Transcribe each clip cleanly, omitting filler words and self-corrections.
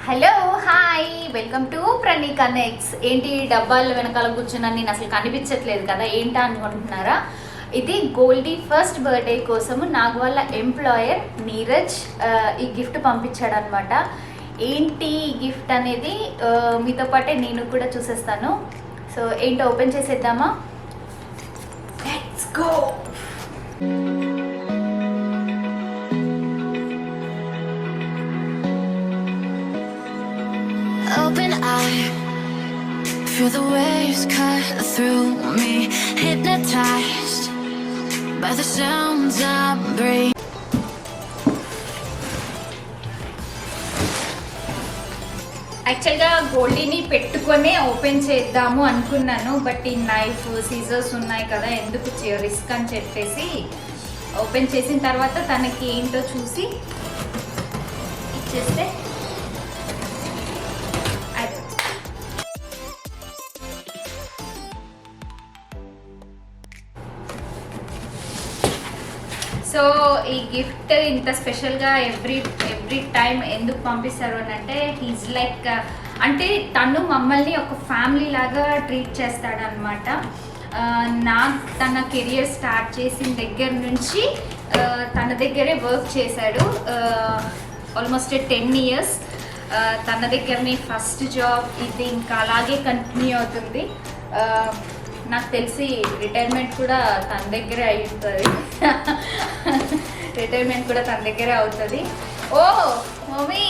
Hello hi welcome to ప్రణీ connects. ఏంటి డబ్బాలు వెనకాల కూర్చున్నా నేను అసలు కనిపించట్లేదు కదా ఏంటా అనుకుంటున్నారా? ఇది గోల్డీ ఫస్ట్ బర్త్డే కోసము నాకు వాళ్ళ ఎంప్లాయర్ నీరజ్ ఈ గిఫ్ట్ పంపించాడు అనమాట. ఏంటి ఈ గిఫ్ట్ అనేది మీతో పాటే నేను కూడా చూసేస్తాను. సో ఏంటో ఓపెన్ చేసేద్దామా? Let's go. Open eye, feel the waves cut through me, hypnotized by the sounds I'm breathing. యాక్చువల్గా గోల్డీని పెట్టుకొనే ఓపెన్ చేద్దాము అనుకున్నాను, బట్ ఈ నైఫ్ సీజర్స్ ఉన్నాయి కదా, ఎందుకు రిస్క్ అని చెప్పేసి ఓపెన్ చేసిన తర్వాత తనకి ఏంటో చూసి ఇచ్చేస్తే సో ఈ గిఫ్ట్ ఇంత స్పెషల్గా ఎవ్రీ టైం ఎందుకు పంపిస్తారు అని అంటే హీజ్ లైక్ అంటే తను మమ్మల్ని ఒక ఫ్యామిలీ లాగా ట్రీట్ చేస్తాడనమాట. తన కెరియర్ స్టార్ట్ చేసిన దగ్గర నుంచి తన దగ్గరే వర్క్ చేశాడు ఆల్మోస్ట్ 10 years. తన దగ్గరనే ఫస్ట్ జాబ్ ఇది, ఇంకా అలాగే కంటిన్యూ అవుతుంది. నాకు తెలిసి రిటైర్మెంట్ కూడా తన దగ్గరే అవుతుంది. రిటైర్మెంట్ కూడా తన దగ్గరే అవుతుంది. ఓ మమ్మీ,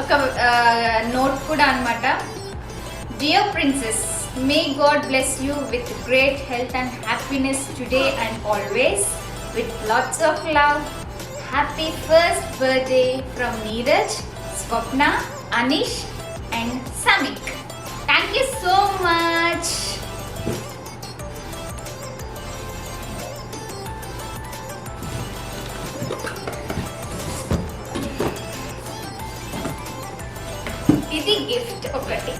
ఒక నోట్ కూడా అనమాట. Dear princess, may God bless you with great health and happiness today and always with lots of love. Happy first birthday from Neeraj, Swapna, Anish and Samik. Thank you so much. ఇది gift ఒకటి.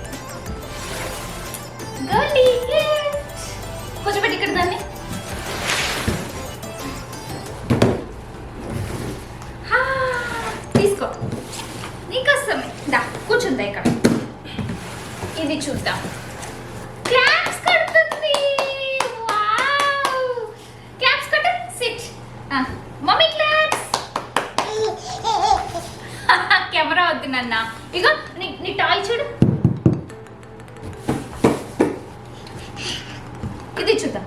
Goldie gift కొంచెం పెట్టి ఇక్కడ దాన్ని. తీసుకో, నీకోసమే. దా కూర్చుందా ఇక్కడ. ఇది చూద్దాం. క్లాప్స్ కడుతుంది. వావ్, క్లాప్స్ కట్టు. సిట్. Mummy claps. కెమెరా వద్దు నాన్న. ఇగో నీ టాయ్ చూడు. ఇది చూద్దాం.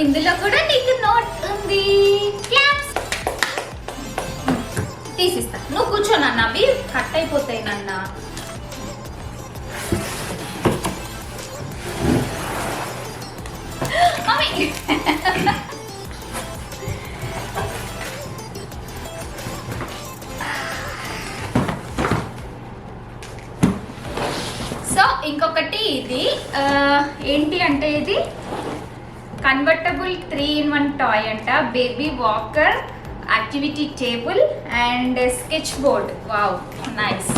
ఇందులో కూడా నీకు నోట్ ఉంది. క్లాప్స్ తీసిస్తా. నువ్వు కూర్చో నాన్న, అవి కట్ అయిపోతాయి నాన్న. సో ఇంకొకటి ఇది ఏంటి అంటే ఇది కన్వర్టబుల్ 3-in-1 టాయ్ అంట. Baby walker, activity table and sketch board. Wow, nice.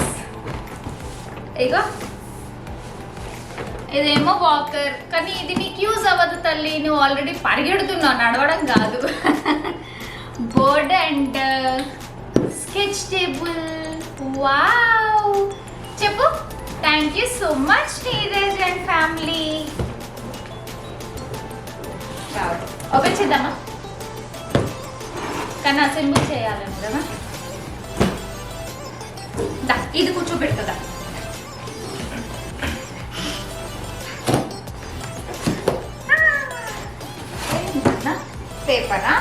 ఇగో ఇదేమో వాకర్, కానీ ఇది నీకు యూజ్ అవ్వదు తల్లి, నువ్వు ఆల్రెడీ పరిగెడుతున్నావు, నడవడం కాదు. Board and sketch table. Wow, చెప్పు. Thank you so much Neeraj and family. Open చేద్దామా? కానీ అసెంబ్లీ చేయాలేమో కదా. దా ఇది కూర్చోబెడుతుందా? పేపరా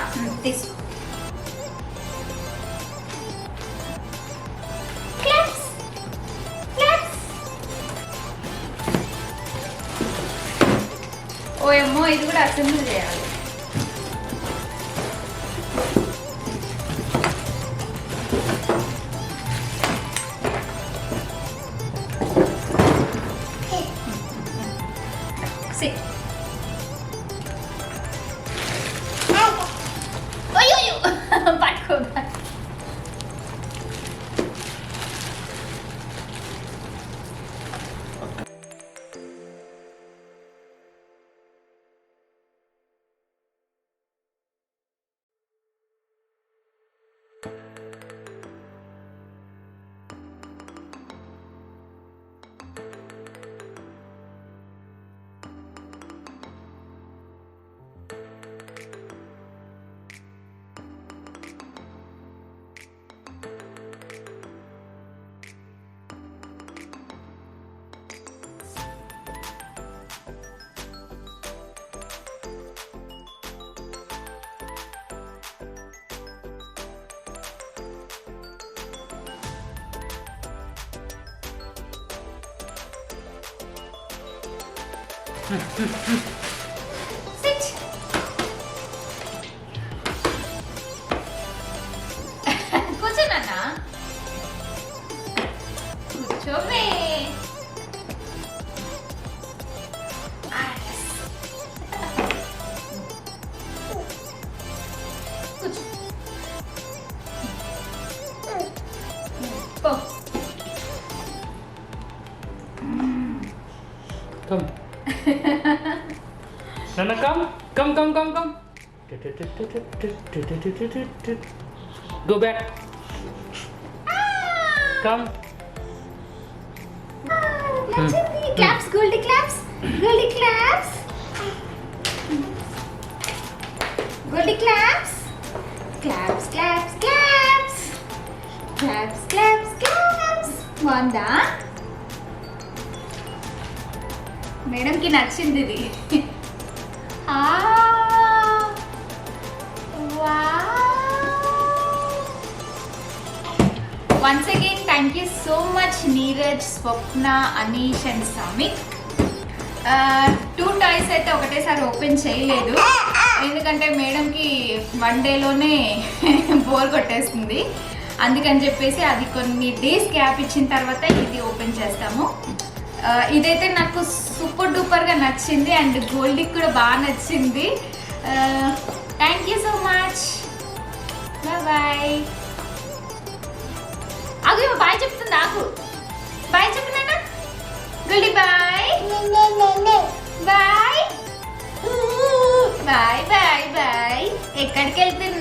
తీసుకో. ఓ ఏమో ఇది కూడా అసెంబ్లీ చేయాలి. సిట్. కూర్చో నాన్న. కూర్చోవే. కూర్చో. పో. Come. Nana, come. Go back. Come. Claps, Goldie claps. Goldie claps. Goldie claps. Claps, claps, claps. Claps, claps, claps. బాగుందా? మేడంకి నచ్చింది ఇది. Once again thank you so much Neeraj, Swapna, Anish and Samik. 2 toys అయితే ఒకటేసారి ఓపెన్ చేయలేదు, ఎందుకంటే మేడంకి 1 డేలోనే బోర్ కొట్టేస్తుంది. అందుకని చెప్పేసి అది కొన్ని డేస్ గ్యాప్ ఇచ్చిన తర్వాత ఇది ఓపెన్ చేస్తాము. ఇదైతే నాకు సూపర్ డూపర్గా నచ్చింది అండ్ గోల్డ్కి కూడా బాగా నచ్చింది. Thank you so much. Bye. ఆగు, బాయ్ చెప్తుంది. ఆగు, బాయ్ చెప్తున్నానా? Goldie bye. Bye bye bye bye. ఎక్కడికి వెళ్తున్నా?